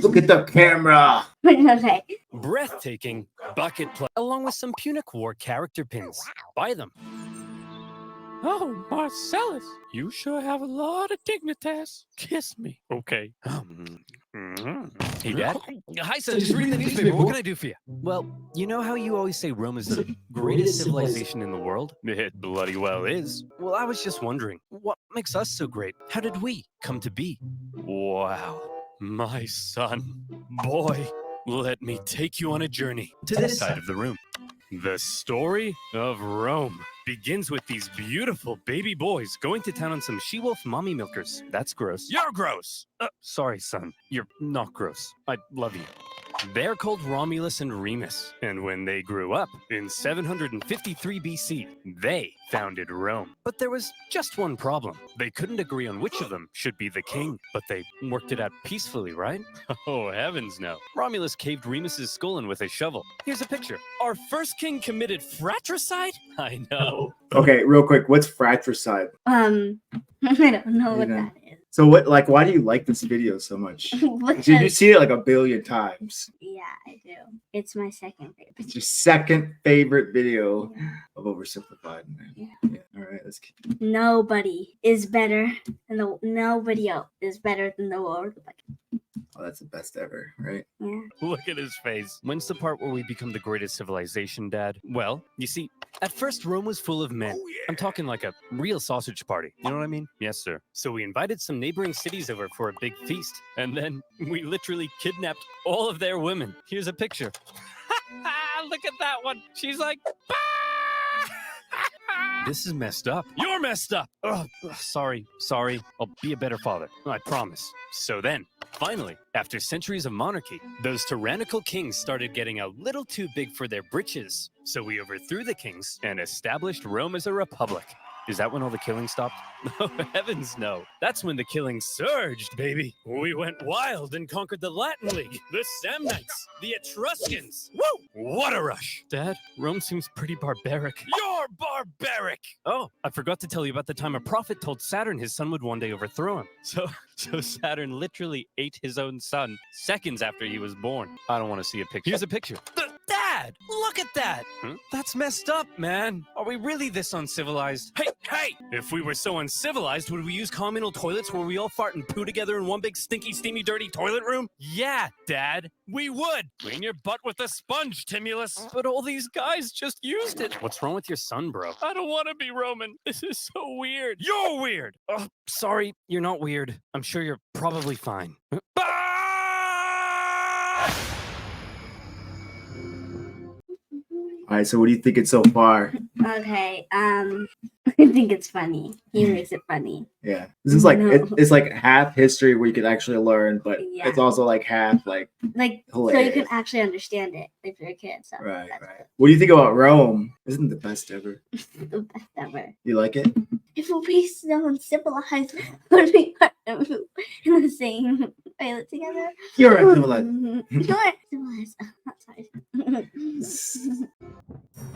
Look at the camera. Okay. Breathtaking bucket plug, along with some Punic War character pins. Buy them. Oh, Marcellus, you sure have a lot of dignitas. Kiss me. Okay. Hey, Dad. Hi, son. Just reading the newspaper. What can I do for you? Well, you know how you always say Rome is the greatest civilization in the world? It bloody well is. Well, I was just wondering, what makes us so great? How did we come to be? Wow. My son. Boy, let me take you on a journey to this side of the room. The story of Rome begins with these beautiful baby boys going to town on some she-wolf mommy milkers. That's gross. You're gross! Sorry, son. You're not gross. I love you. They're called Romulus and Remus, and when they grew up, in 753 BC, they founded Rome. But there was just one problem. They couldn't agree on which of them should be the king, but they worked it out peacefully, right? Oh, heavens no. Romulus caved Remus's skull in with a shovel. Here's a picture. Our first king committed fratricide? I know. Okay, real quick, what's fratricide? I don't know what that is. So what, like, why do you like this video so much? Did you see it like a billion times? Yeah, I do. It's my second favorite. It's your second favorite video of Oversimplified. Yeah. All right, let's keep. Nobody is better than nobody else is better than the Oversimplified. Oh, that's the best ever, right? Yeah. Look at his face. When's the part where we become the greatest civilization, Dad? Well, you see, at first Rome was full of men. I'm talking like a real sausage party. You know what I mean? Yes, sir. So we invited some neighboring cities over for a big feast. And then we literally kidnapped all of their women. Here's a picture. Look at that one. She's like, "Bah!" This is messed up. You're messed up. Ugh, sorry. I'll be a better father. I promise. So then, finally, after centuries of monarchy, those tyrannical kings started getting a little too big for their britches. So we overthrew the kings and established Rome as a republic. Is that when all the killing stopped? Oh, heavens no. That's when the killing surged, baby. We went wild and conquered the Latin League, the Samnites, the Etruscans. Woo! What a rush. Dad, Rome seems pretty barbaric. You're barbaric! Oh, I forgot to tell you about the time a prophet told Saturn his son would one day overthrow him. So Saturn literally ate his own son seconds after he was born. I don't want to see a picture. Here's a picture. Dad, look at that. That's messed up, man. Are we really this uncivilized? Hey! If we were so uncivilized, would we use communal toilets where we all fart and poo together in one big stinky, steamy, dirty toilet room? Yeah, Dad, we would. Clean your butt with a sponge, Timulus. But all these guys just used it. What's wrong with your son, bro? I don't want to be Roman. This is so weird. You're weird. Oh, sorry, you're not weird. I'm sure you're probably fine. All right, so what do you think it's so far? Okay. I think it's funny. He makes it funny. Yeah, this is like it's like half history where you could actually learn, but it's also like half like hilarious. So you can actually understand it if you're a kid. So right. What do you think about Rome? Isn't it the best ever? The best ever. You like it? If we so uncivilized, would we in the same toilet together? You're uncivilized. You're uncivilized.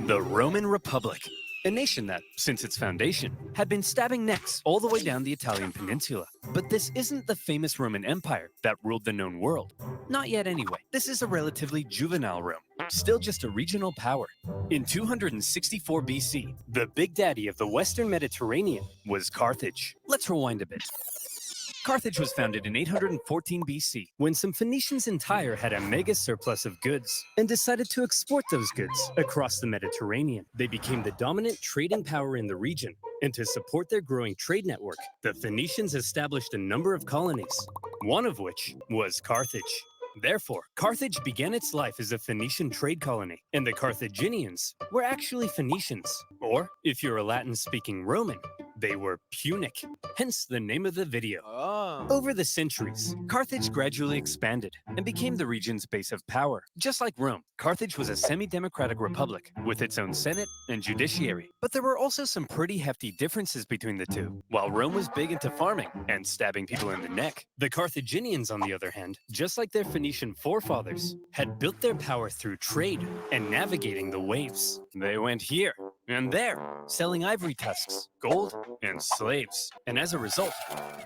The Roman Republic, a nation that, since its foundation, had been stabbing necks all the way down the Italian peninsula. But this isn't the famous Roman Empire that ruled the known world. Not yet anyway. This is a relatively juvenile Rome, still just a regional power. In 264 BC, the big daddy of the Western Mediterranean was Carthage. Let's rewind a bit. Carthage was founded in 814 BC when some Phoenicians in Tyre had a mega surplus of goods and decided to export those goods across the Mediterranean. They became the dominant trading power in the region, and to support their growing trade network, the Phoenicians established a number of colonies, one of which was Carthage. Therefore, Carthage began its life as a Phoenician trade colony, and the Carthaginians were actually Phoenicians, or if you're a Latin-speaking Roman, they were Punic, hence the name of the video. Over the centuries, Carthage gradually expanded and became the region's base of power. Just like Rome, Carthage was a semi-democratic republic with its own senate and judiciary. But there were also some pretty hefty differences between the two. While Rome was big into farming and stabbing people in the neck, the Carthaginians, on the other hand, just like their Phoenician forefathers, had built their power through trade and navigating the waves. They went here And there, selling ivory tusks, gold, and slaves. And as a result,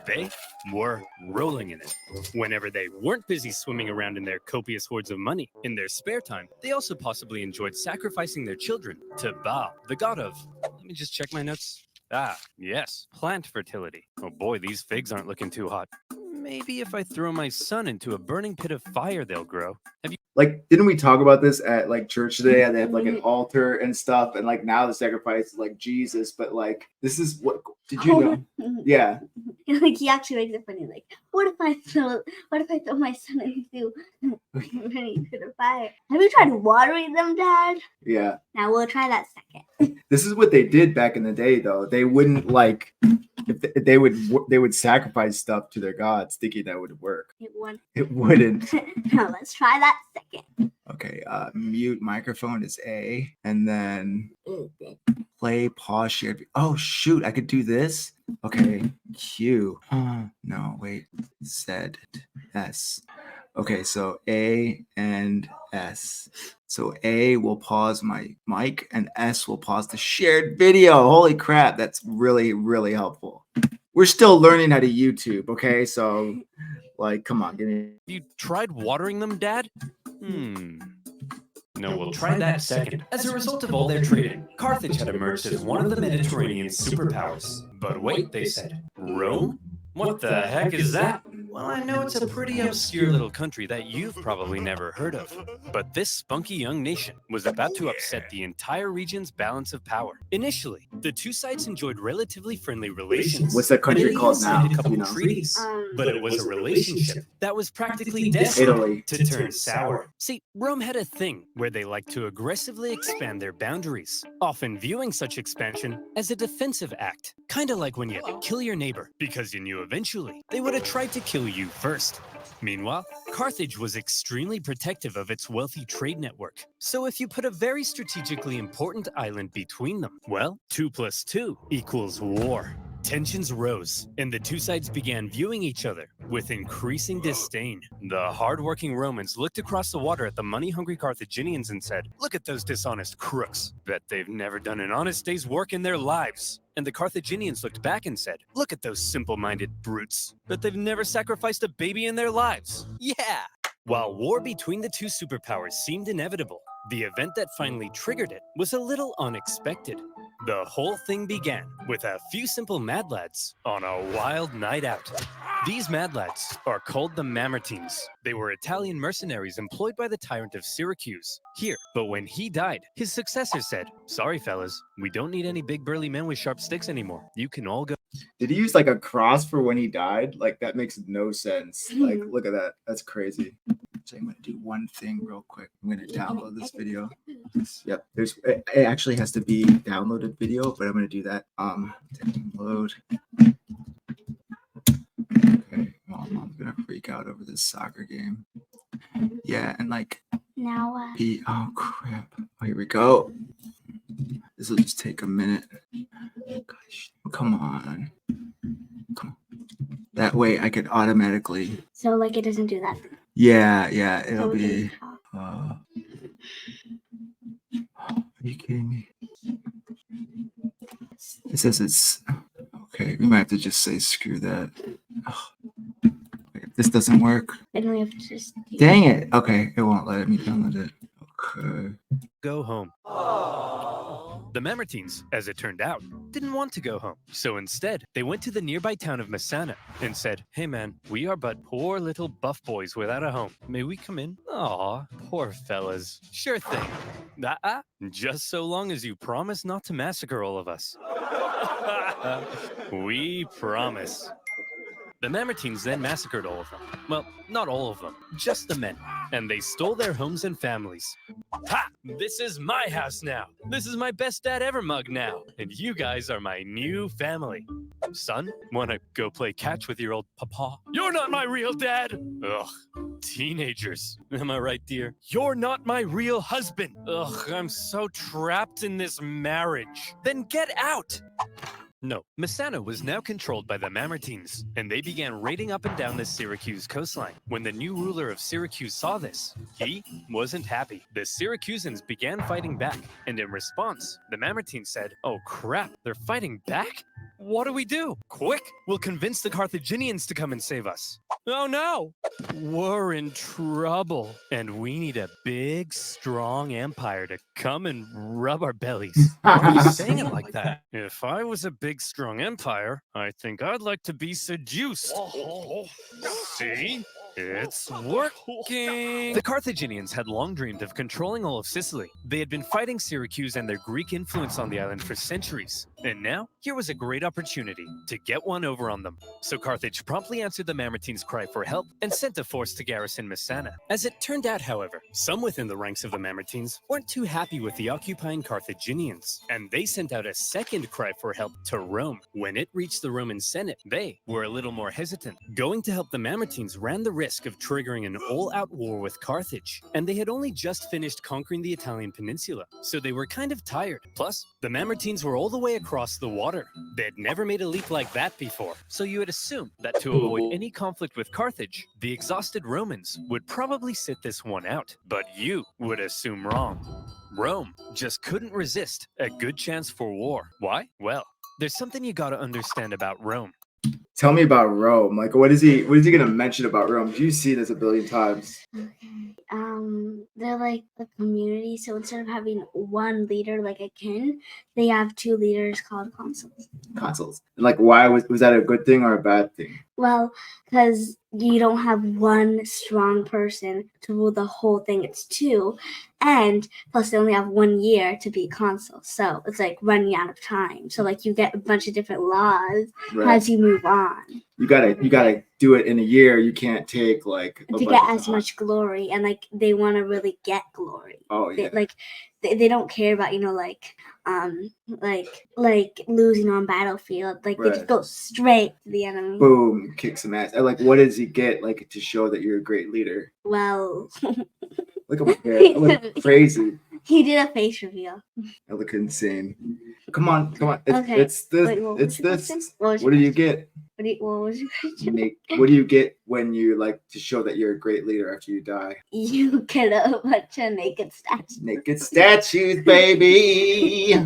they were rolling in it. Whenever they weren't busy swimming around in their copious hoards of money, in their spare time, they also possibly enjoyed sacrificing their children to Baal, the god of... Let me just check my notes. Ah, yes, plant fertility. Oh boy, these figs aren't looking too hot. Maybe if I throw my son into a burning pit of fire, they'll grow. Have you... Like, didn't we talk about this at like church today? They have like an altar and stuff, and like now the sacrifice is like Jesus, but like this is what did you know? Yeah. Like he actually makes it funny. Like, what if I throw my son into the fire? Have you tried watering them, Dad? Yeah. Now we'll try that second. This is what they did back in the day, though. They wouldn't like if they would sacrifice stuff to their gods, thinking that would work. It wouldn't. Now let's try that second. Okay. Mute microphone is A, and then play, pause, share. Oh shoot! I could do this. Okay. Q. No, wait. Z, S. Okay, so A and S. So A will pause my mic and S will pause the shared video. Holy crap, that's really, really helpful. We're still learning how to YouTube, okay? So, like, come on, give me. You tried watering them, Dad? No, we'll try that second. As a result of all their trading, Carthage had emerged as one of the Mediterranean's superpowers. But wait, they said, Rome? What the heck is that? Well, I know it's a pretty obscure little country that you've probably never heard of. But this spunky young nation was about to upset the entire region's balance of power. Initially, the two sides enjoyed relatively friendly relations. What's that country called now? A couple treaties, but it was a relationship that was practically destined to turn sour. See, Rome had a thing where they liked to aggressively expand their boundaries, often viewing such expansion as a defensive act. Kinda like when you kill your neighbor because you knew eventually they would have tried to kill you first. Meanwhile, Carthage was extremely protective of its wealthy trade network. So if you put a very strategically important island between them, well, 2 + 2 = war. Tensions rose, and the two sides began viewing each other with increasing disdain. The hard-working Romans looked across the water at the money-hungry Carthaginians and said, "Look at those dishonest crooks. Bet they've never done an honest day's work in their lives." And the Carthaginians looked back and said, "Look at those simple-minded brutes. Bet they've never sacrificed a baby in their lives." Yeah! While war between the two superpowers seemed inevitable, the event that finally triggered it was a little unexpected. The whole thing began with a few simple mad lads on a wild night out. These mad lads are called the Mamertines. They were Italian mercenaries employed by the tyrant of Syracuse here. But when he died, his successor said, "Sorry, fellas, we don't need any big burly men with sharp sticks anymore. You can all go." Did he use like a cross for when he died? Like that makes no sense. Like, look at that. That's crazy. So I'm gonna do one thing real quick. I'm gonna download this video. Yep, it actually has to be downloaded video, but I'm gonna do that. Download. Okay, well, Mom's gonna freak out over this soccer game. Yeah, and like Now oh crap. Oh, here we go. This will just take a minute. Gosh, come on. Come on. That way I could automatically. so like it doesn't do that. Yeah, it'll be. Are you kidding me? It says it's okay. We might have to just say screw that. Oh, if this doesn't work, Then we have to just. dang it. Okay, it won't let me download it. Okay. Go home. The Mamertines, as it turned out, didn't want to go home. So instead, they went to the nearby town of Messana and said, "Hey man, we are but poor little buff boys without a home. May we come in?" Aw, poor fellas. Sure thing. Just so long as you promise not to massacre all of us. We promise. The Mamertines then massacred all of them. Well, not all of them, just the men. And they stole their homes and families. Ha! This is my house now. This is my best dad ever mug now. And you guys are my new family. Son, wanna go play catch with your old papa? You're not my real dad! Ugh, teenagers. Am I right, dear? You're not my real husband. Ugh, I'm so trapped in this marriage. Then get out! No, Messana was now controlled by the Mamertines, and they began raiding up and down the Syracuse coastline. When the new ruler of Syracuse saw this, he wasn't happy. The Syracusans began fighting back, and in response, the Mamertines said, "Oh crap, they're fighting back? What do we do? Quick, we'll convince the Carthaginians to come and save us." Oh no! We're in trouble, and we need a big, strong empire to come and rub our bellies. Why are you saying it like that? If I was a big, strong empire, I think I'd like to be seduced. See? It's working! The Carthaginians had long dreamed of controlling all of Sicily. They had been fighting Syracuse and their Greek influence on the island for centuries. And now, here was a great opportunity to get one over on them. So Carthage promptly answered the Mamertines' cry for help and sent a force to garrison Messana. As it turned out, however, some within the ranks of the Mamertines weren't too happy with the occupying Carthaginians, and they sent out a second cry for help to Rome. When it reached the Roman Senate, they were a little more hesitant. Going to help the Mamertines ran the risk of triggering an all-out war with Carthage, and they had only just finished conquering the Italian peninsula, so they were kind of tired. Plus, the Mamertines were all the way across the water. They had never made a leap like that before, so you would assume that to avoid any conflict with Carthage, the exhausted Romans would probably sit this one out. But you would assume wrong. Rome just couldn't resist a good chance for war. Why? Well, there's something you gotta understand about Rome. Tell me about Rome. Like, what is he gonna mention about Rome? You see this a billion times. Okay. They're like the community, so instead of having one leader like a king, they have two leaders called consuls. Consuls. Like, why was that a good thing or a bad thing? Well, because you don't have one strong person to rule the whole thing, it's two. And plus they only have 1 year to be consul. So it's like running out of time. So like you get a bunch of different laws as you move on. You gotta do it in a year. You can't take like to get as much glory, and like they want to really get glory. Oh yeah. They don't care about like losing on battlefield. Like they just go straight to the enemy. Boom, kick some ass. Like, what does he get like to show that you're a great leader? Well, look at my hair. I look crazy. He did a face reveal. I look insane. Come on. Okay. It's this. Wait, it's this. What do you get? What was your question? What do you get when you like to show that you're a great leader after you die? You get a bunch of naked statues. Naked statues, baby.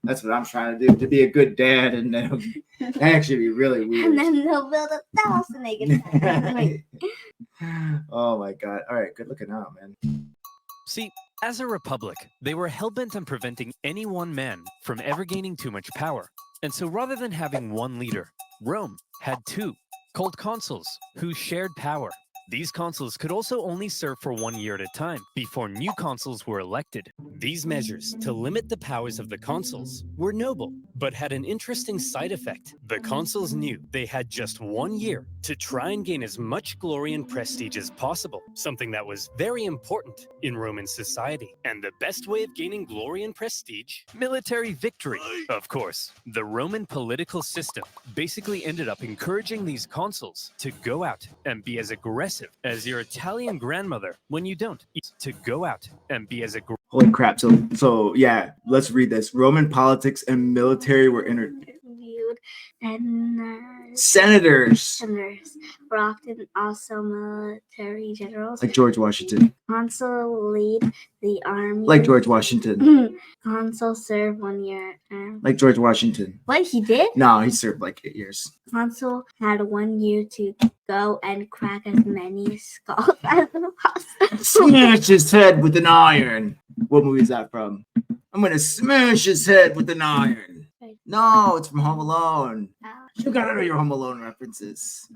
That's what I'm trying to do, to be a good dad, and then actually be really weird. And then they'll build 1,000 naked statues. Oh my god. All right, good looking out, man. See, as a republic, they were hell-bent on preventing any one man from ever gaining too much power. And so rather than having one leader, Rome had two, called consuls, who shared power. These consuls could also only serve for 1 year at a time before new consuls were elected. These measures to limit the powers of the consuls were noble, but had an interesting side effect. The consuls knew they had just 1 year to try and gain as much glory and prestige as possible, something that was very important in Roman society. And the best way of gaining glory and prestige? Military victory. Of course, the Roman political system basically ended up encouraging these consuls to go out and be as aggressive as your Italian grandmother when you don't. To go out and be as aggressive. Holy crap. So yeah, let's read this. Roman politics and military were interviewed, and senators were often also military generals. Like George Washington. Consul lead the army. Like George Washington. Consul serve 1 year term. Like George Washington. What, he did? No, he served like 8 years. Consul had 1 year to go and crack as many skulls as possible. Smash his head with an iron. What movie is that from? I'm gonna smash his head with an iron. No, it's from Home Alone. You gotta know your Home Alone references.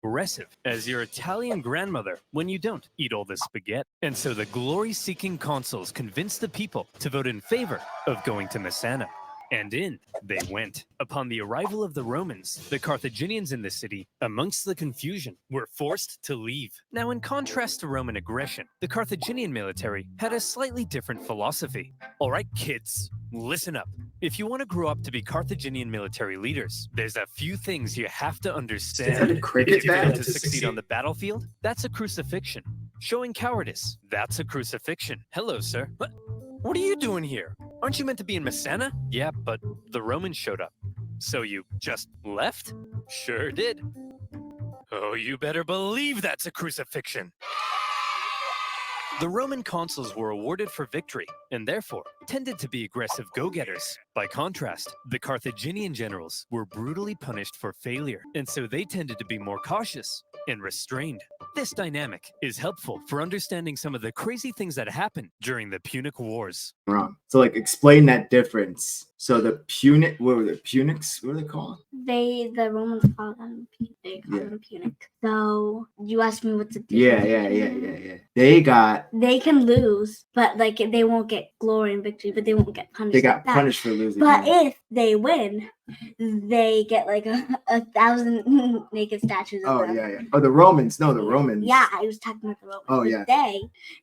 Aggressive as your Italian grandmother when you don't eat all the spaghetti. And so the glory-seeking consuls convinced the people to vote in favor of going to Messana. And in they went. Upon the arrival of the Romans, the Carthaginians in the city, amongst the confusion, were forced to leave. Now, in contrast to Roman aggression, the Carthaginian military had a slightly different philosophy. All right, kids, listen up. If you want to grow up to be Carthaginian military leaders, there's a few things you have to understand. Is that a cricket if you bat? fail to succeed on the battlefield, that's a crucifixion. Showing cowardice, that's a crucifixion. Hello, sir. What are you doing here? Aren't you meant to be in Messana? Yeah, but the Romans showed up. So you just left? Sure did. Oh, you better believe that's a crucifixion. The Roman consuls were awarded for victory, and therefore tended to be aggressive go-getters. By contrast, the Carthaginian generals were brutally punished for failure, and so they tended to be more cautious and restrained. This dynamic is helpful for understanding some of the crazy things that happened during the Punic Wars. Wrong. So like explain that difference. So the Punic, what were the Punics? What are they called? The Romans call them Punic. So you asked me what's the Yeah. difference. They can lose, but like they won't get glory and victory, but they won't get punished. They got like that. punished for losing. But if they win, they get like a 1,000 naked statues of them. Yeah. Oh, the Romans. No, the Romans. Yeah, I was talking about the Romans. Oh, yeah.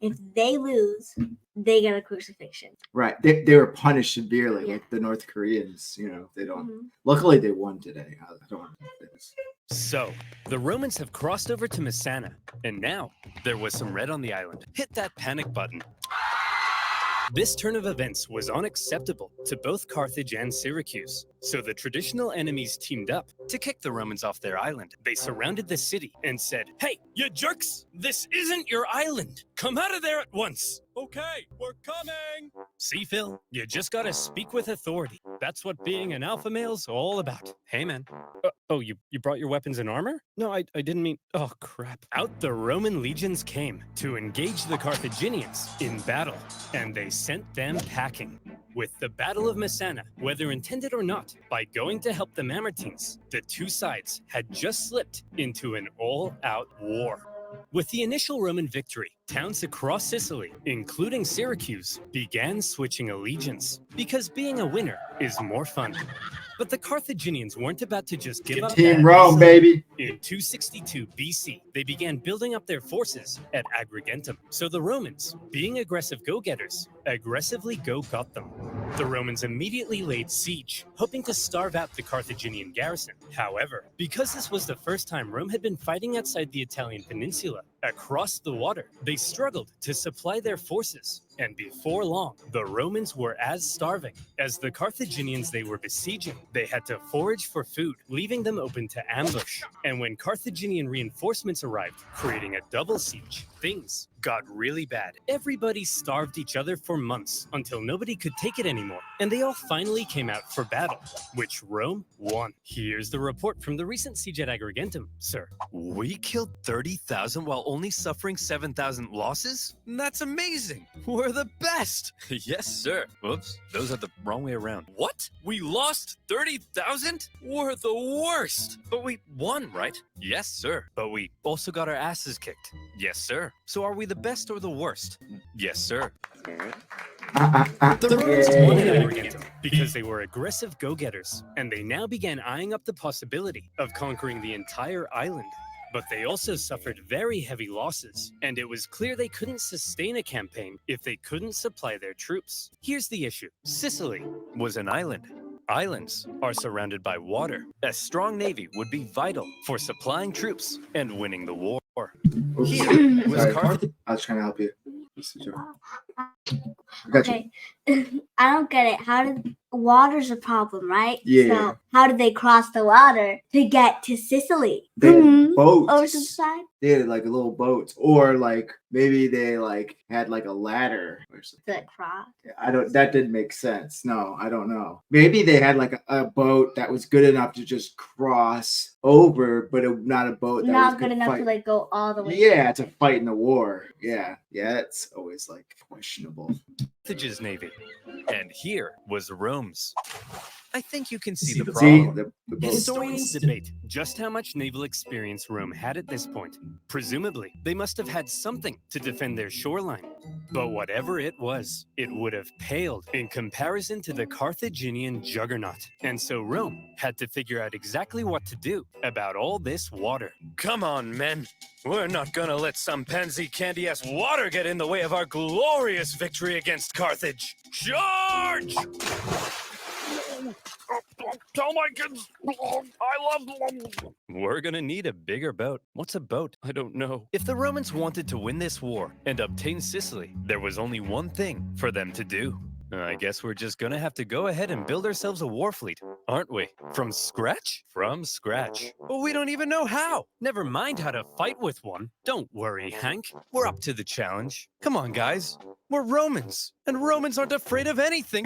If they lose, they get a crucifixion. Right. They were punished severely, Yeah. like the North Koreans. You know, they don't. Luckily, they won today. I don't want to say this. So, the Romans have crossed over to Messana, and now there was some red on the island. Hit that panic button. This turn of events was unacceptable to both Carthage and Syracuse, so the traditional enemies teamed up to kick the Romans off their island. They surrounded the city and said, "Hey, you jerks! This isn't your island! Come out of there at once!" "Okay, we're coming!" See, Phil, you just gotta speak with authority. That's what being an alpha male's all about. Hey, man. You brought your weapons and armor? No, I didn't mean... Oh, crap. Out the Roman legions came to engage the Carthaginians in battle, and they sent them packing. With the Battle of Messana, whether intended or not, by going to help the Mamertines, the two sides had just slipped into an all-out war. With the initial Roman victory, towns across Sicily, including Syracuse, began switching allegiance, because being a winner is more fun. But the Carthaginians weren't about to just give up. Team Rome, baby. In 262 BC, they began building up their forces at Agrigentum. So the Romans, being aggressive go-getters, aggressively go-got them. The Romans immediately laid siege, hoping to starve out the Carthaginian garrison. However, because this was the first time Rome had been fighting outside the Italian peninsula, across the water, they struggled to supply their forces. And before long, the Romans were as starving as the Carthaginians they were besieging. They had to forage for food, leaving them open to ambush. And when Carthaginian reinforcements arrived, creating a double siege, things got really bad. Everybody starved each other for months until nobody could take it anymore. And they all finally came out for battle, which Rome won. Here's the report from the recent siege at Agrigentum, sir. We killed 30,000 while only suffering 7,000 losses? That's amazing. We're the best. Yes, sir. Oops, those are the wrong way around. What? We lost 30,000? We're the worst. But we won, right? Yes, sir. But we also got our asses kicked. Yes, sir. So are we the best or the worst? Yes, sir. The Romans won at Agrigentum because they were aggressive go-getters, and they now began eyeing up the possibility of conquering the entire island. But they also suffered very heavy losses, and it was clear they couldn't sustain a campaign if they couldn't supply their troops. Here's the issue. Sicily was an island. Islands are surrounded by water. A strong navy would be vital for supplying troops and winning the war. Here was Carthage. I was trying to help you. I got you. I don't get it. How did water's a problem, right? Yeah. So how did they cross the water to get to Sicily? They had boats. Oversimplified? They had like a little boats, or like maybe they like had like a ladder or something. To cross. That didn't make sense. No, I don't know. Maybe they had like a boat that was good enough to just cross over, but not a boat that Not was good enough fight. to like go all the way. Yeah, to fight in the war. Yeah, it's always like questionable. Carthage's navy. And here was Rome's. I think you can see the See, problem. the boats. Historians debate just how much naval experience Rome had at this point. Presumably, they must have had something to defend their shoreline. But whatever it was, it would have paled in comparison to the Carthaginian juggernaut. And so Rome had to figure out exactly what to do about all this water. Come on, men. We're not gonna let some pansy candy-ass water get in the way of our glorious victory against Carthage. Charge! Tell my kids I love them. We're gonna need a bigger boat. What's a boat? I don't know. If the Romans wanted to win this war and obtain Sicily, there was only one thing for them to do. I guess we're just gonna have to go ahead and build ourselves a war fleet, aren't we? From scratch? From scratch. Well, we don't even know how. Never mind how to fight with one. Don't worry, Hank. We're up to the challenge. Come on, guys. We're Romans, and Romans aren't afraid of anything.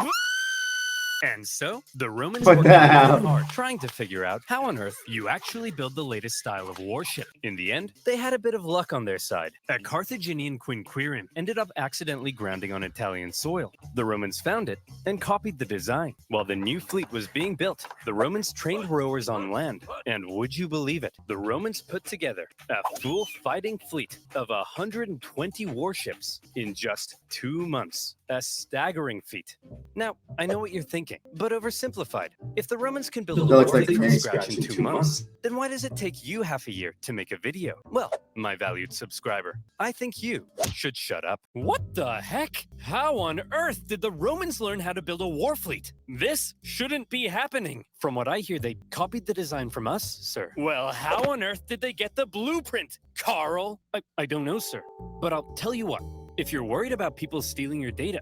And so, the Romans What worked the really hell? hard trying to figure out how on earth you actually build the latest style of warship. In the end, they had a bit of luck on their side. A Carthaginian quinquereme ended up accidentally grounding on Italian soil. The Romans found it and copied the design. While the new fleet was being built, the Romans trained rowers on land. And would you believe it? The Romans put together a full fighting fleet of 120 warships in just 2 months. A staggering feat. Now, I know what you're thinking, but oversimplified. If the Romans can build a That looks war like fleet a from tank scratch in 2 months, then why does it take you half a year to make a video? Well, my valued subscriber, I think you should shut up. What the heck? How on earth did the Romans learn how to build a war fleet? This shouldn't be happening. From what I hear, they copied the design from us, sir. Well, how on earth did they get the blueprint, Carl? I don't know, sir. But I'll tell you what. If you're worried about people stealing your data,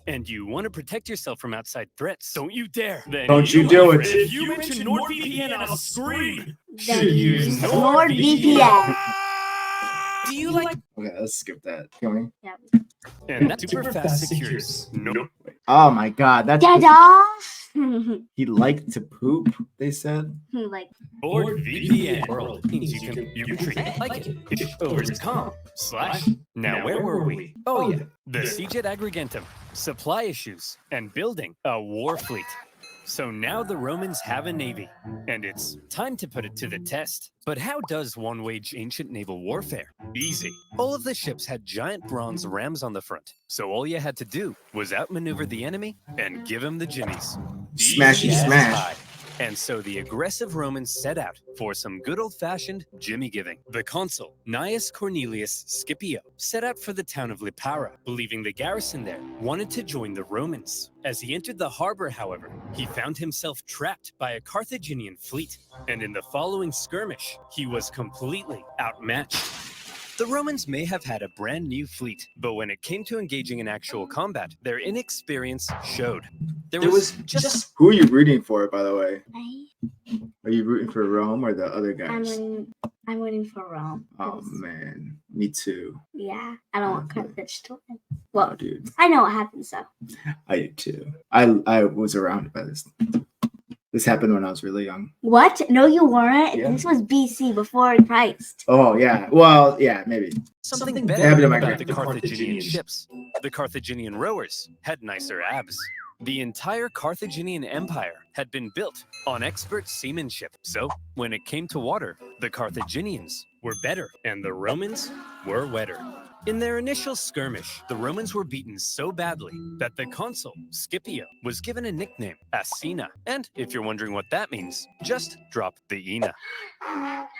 and you want to protect yourself from outside threats, don't you dare. Then Don't you do it. If you mention NordVPN, I'll scream. Then Use NordVPN. Do you like? Okay, let's skip that. Can we? Yeah. And that's super fast secures. Nope. Oh my god, that's Get off. he liked to poop, they said. Like, NordVPN world means you can treat it like it. It's overcome. Now where were we? Oh yeah, the siege at Agrigentum, supply issues, and building a war fleet. So now the Romans have a navy, and it's time to put it to the test. But how does one wage ancient naval warfare? Easy. All of the ships had giant bronze rams on the front, so all you had to do was outmaneuver the enemy and give him the jimmies. Smashy Easy as smash. pie. And so the aggressive Romans set out for some good old-fashioned jimmy giving. The consul, Gnaeus Cornelius Scipio, set out for the town of Lipara, believing the garrison there wanted to join the Romans. As he entered the harbor, however, he found himself trapped by a Carthaginian fleet, and in the following skirmish, he was completely outmatched. The Romans may have had a brand new fleet, but when it came to engaging in actual combat, their inexperience showed. There was just Who are you rooting for, by the way? I, Are you rooting for Rome or the other guys? I'm waiting for Rome. Oh 'cause, man, me too. Yeah, I don't want Carthage to win. Oh, Well, dude, I know what happens though. I do too. I was around by this. This happened when I was really young. What? No, you weren't. Yeah. This was BC before Christ. Oh yeah. Well, yeah, maybe. something better happened to my about the grandpa. Carthaginian ships. The Carthaginian rowers had nicer abs. The entire Carthaginian Empire had been built on expert seamanship. So, when it came to water, the Carthaginians were better and the Romans were wetter. In their initial skirmish, the Romans were beaten so badly that the consul, Scipio, was given a nickname, Asina. And if you're wondering what that means, just drop the Ina.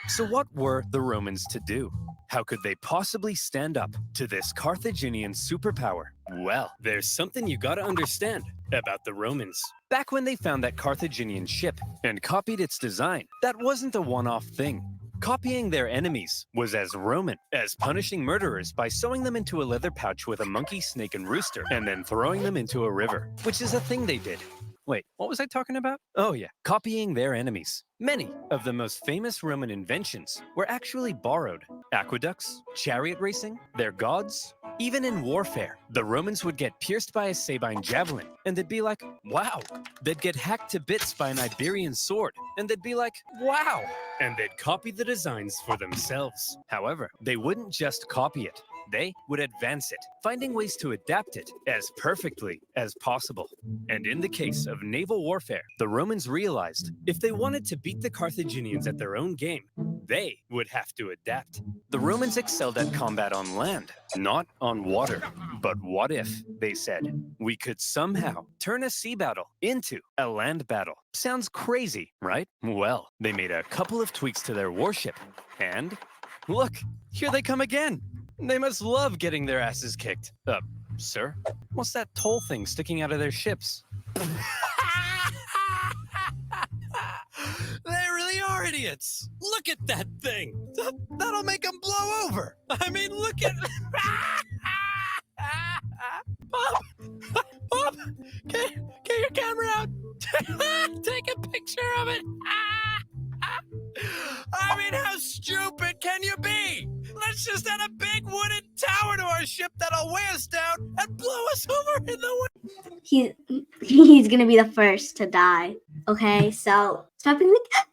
So what were the Romans to do? How could they possibly stand up to this Carthaginian superpower? Well, there's something you gotta understand about the Romans. Back when they found that Carthaginian ship and copied its design, that wasn't a one-off thing. Copying their enemies was as Roman as punishing murderers by sewing them into a leather pouch with a monkey, snake, and rooster, and then throwing them into a river, which is a thing they did. Wait, what was I talking about? Oh yeah, copying their enemies. Many of the most famous Roman inventions were actually borrowed. Aqueducts, chariot racing, their gods. Even in warfare, the Romans would get pierced by a Sabine javelin, and they'd be like, wow. They'd get hacked to bits by an Iberian sword, and they'd be like, wow. And they'd copy the designs for themselves. However, they wouldn't just copy it. They would advance it, finding ways to adapt it as perfectly as possible. And in the case of naval warfare, the Romans realized if they wanted to beat the Carthaginians at their own game, they would have to adapt. The Romans excelled at combat on land, not on water. But what if, they said, we could somehow turn a sea battle into a land battle? Sounds crazy, right? Well, they made a couple of tweaks to their warship, and look, here they come again. They must love getting their asses kicked. Sir? What's that toll thing sticking out of their ships? They really are idiots. Look at that thing. That'll make them blow over. I mean, look at... Pop! Pop! a ship that'll weigh us down and blow us over in the wind. He's gonna be the first to die. Okay, so stop being like,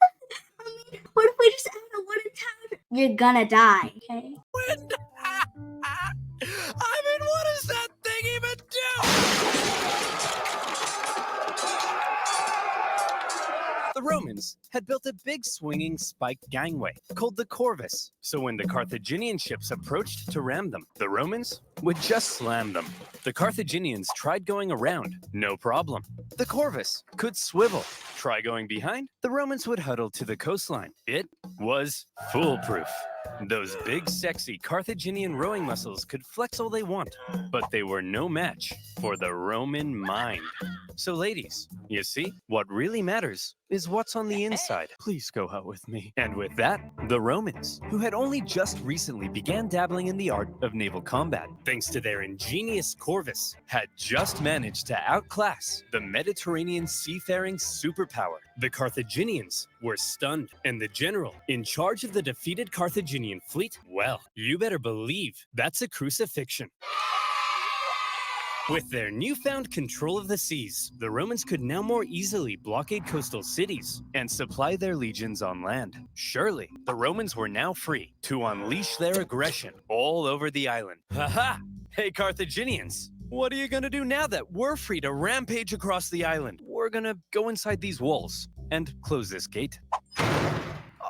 what if we just add a wooden tower? You're gonna die. Okay. Wind. I mean, what does that thing even do? The Romans had built a big swinging spiked gangway called the Corvus, so when the Carthaginian ships approached to ram them, the Romans would just slam them. The Carthaginians tried going around, no problem. The Corvus could swivel. Try going behind, the Romans would huddle to the coastline. It was foolproof. Those big, sexy Carthaginian rowing muscles could flex all they want, but they were no match for the Roman mind. So ladies, you see, what really matters is what's on the inside. Please go out with me. And with that, the Romans, who had only just recently began dabbling in the art of naval combat, thanks to their ingenious Corvus, had just managed to outclass the Mediterranean seafaring superpower. The Carthaginians were stunned, and the general in charge of the defeated Carthaginian fleet, well, you better believe that's a crucifixion. With their newfound control of the seas, the Romans could now more easily blockade coastal cities and supply their legions on land. Surely, the Romans were now free to unleash their aggression all over the island. Haha! Hey, Carthaginians! What are you gonna do now that we're free to rampage across the island? We're gonna go inside these walls and close this gate.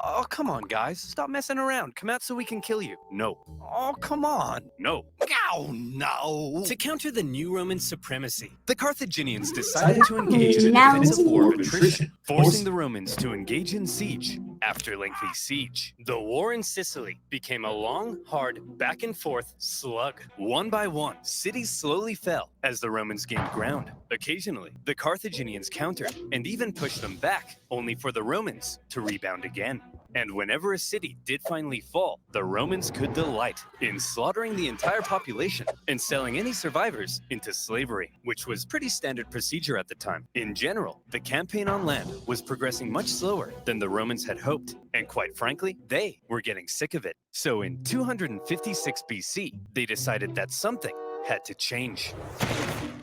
Oh, come on, guys. Stop messing around. Come out so we can kill you. No. Oh, come on. No. Oh, no. To counter the new Roman supremacy, the Carthaginians decided to engage in a defensive war of attrition, forcing the Romans to engage in siege. After lengthy siege, the war in Sicily became a long, hard, back-and-forth slug. One by one, cities slowly fell as the Romans gained ground. Occasionally, the Carthaginians countered and even pushed them back, only for the Romans to rebound again. And whenever a city did finally fall, the Romans could delight in slaughtering the entire population and selling any survivors into slavery, which was pretty standard procedure at the time. In general, the campaign on land was progressing much slower than the Romans had hoped, and quite frankly, they were getting sick of it. So in 256 BC, they decided that something had to change.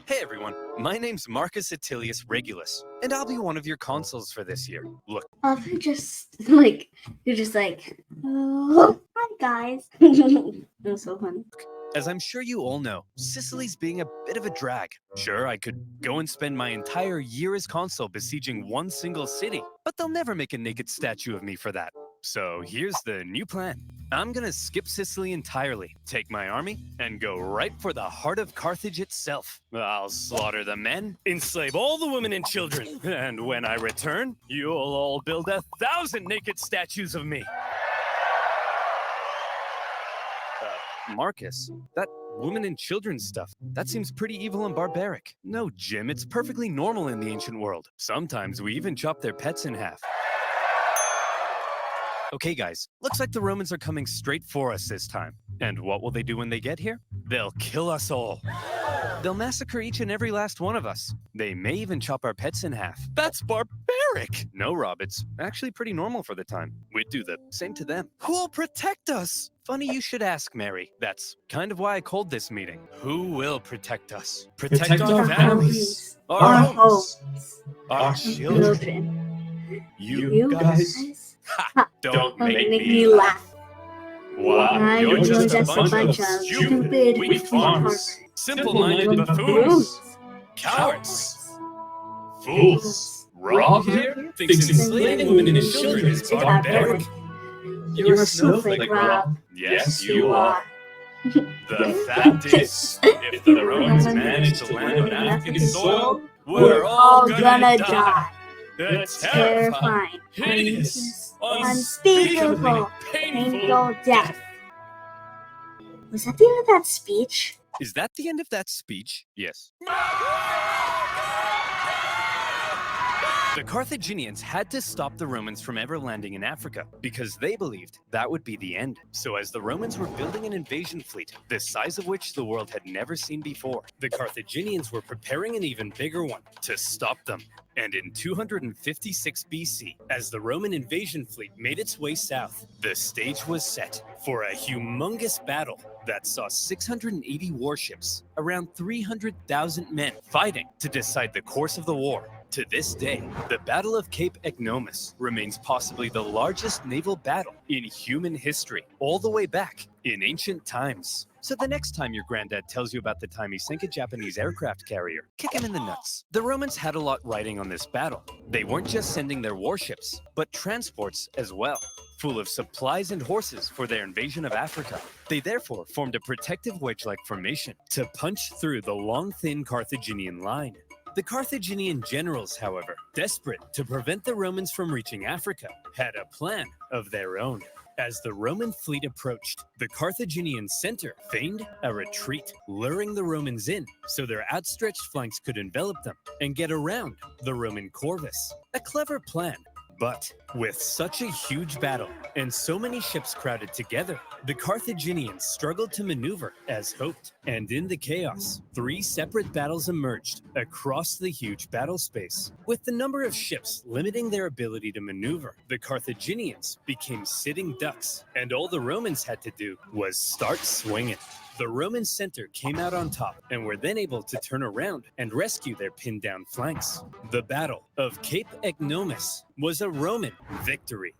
Hey everyone, my name's Marcus Attilius Regulus, and I'll be one of your consuls for this year. Look. You're just like, oh, hi guys. That's so funny. As I'm sure you all know, Sicily's being a bit of a drag. Sure, I could go and spend my entire year as consul besieging one single city, but they'll never make a naked statue of me for that. So here's the new plan. I'm gonna skip Sicily entirely, take my army, and go right for the heart of Carthage itself. I'll slaughter the men, enslave all the women and children, and when I return, you'll all build 1,000 naked statues of me. Marcus, that women and children stuff, that seems pretty evil and barbaric. No, Jim, it's perfectly normal in the ancient world. Sometimes we even chop their pets in half. Okay, guys, looks like the Romans are coming straight for us this time. And what will they do when they get here? They'll kill us all. They'll massacre each and every last one of us. They may even chop our pets in half. That's barbaric! No, Rob, it's actually pretty normal for the time. We'd do the same to them. Who'll protect us? Funny you should ask, Mary. That's kind of why I called this meeting. Who will protect us? Protect our families, our homes, our children. You guys? Ha! Don't make me laugh. Why, you're just a bunch of stupid, weak farmers, simple-minded buffoons, cowards, fools. Rob here thinks enslaving women and children is barbaric. You're a snowflake, Rob. Yes, you are. The fact is, if the Romans manage to land on African soil, we're all gonna die. The terrifying, hideous, unspeakable, painful death. Was that the end of that speech? Is that the end of that speech? Yes. The Carthaginians had to stop the Romans from ever landing in Africa because they believed that would be the end. So as the Romans were building an invasion fleet, the size of which the world had never seen before, the Carthaginians were preparing an even bigger one to stop them. And in 256 BC, as the Roman invasion fleet made its way south, the stage was set for a humongous battle that saw 680 warships, around 300,000 men fighting to decide the course of the war. To this day, the Battle of Cape Ignomus remains possibly the largest naval battle in human history, all the way back in ancient times. So the next time your granddad tells you about the time he sank a Japanese aircraft carrier, kick him in the nuts. The Romans had a lot riding on this battle. They weren't just sending their warships, but transports as well, full of supplies and horses for their invasion of Africa. They therefore formed a protective wedge-like formation to punch through the long, thin Carthaginian line. The Carthaginian generals, however, desperate to prevent the Romans from reaching Africa, had a plan of their own. As the Roman fleet approached, the Carthaginian center feigned a retreat, luring the Romans in so their outstretched flanks could envelop them and get around the Roman corvus. A clever plan. But with such a huge battle and so many ships crowded together, the Carthaginians struggled to maneuver as hoped. And in the chaos, 3 separate battles emerged across the huge battle space. With the number of ships limiting their ability to maneuver, the Carthaginians became sitting ducks, and all the Romans had to do was start swinging. The Roman center came out on top and were then able to turn around and rescue their pinned down flanks. The Battle of Cape Ignomus was a Roman victory.